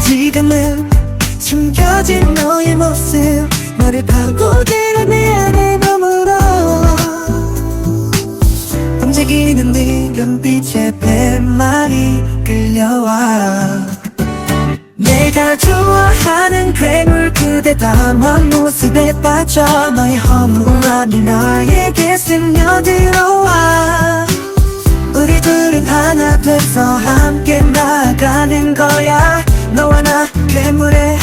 지금은 숨겨진 너의 모습 너를 파고들어 내 안에 머물러 반짝이는 네 눈빛에 뱃말이 끌려와 내가 좋아하는 괴물 그대 담은 모습에 빠져 너의 허물함이 나에게 스며들어와 우리 둘은 하나 돼서 함께 나아가는 거야 너와 나 괴물의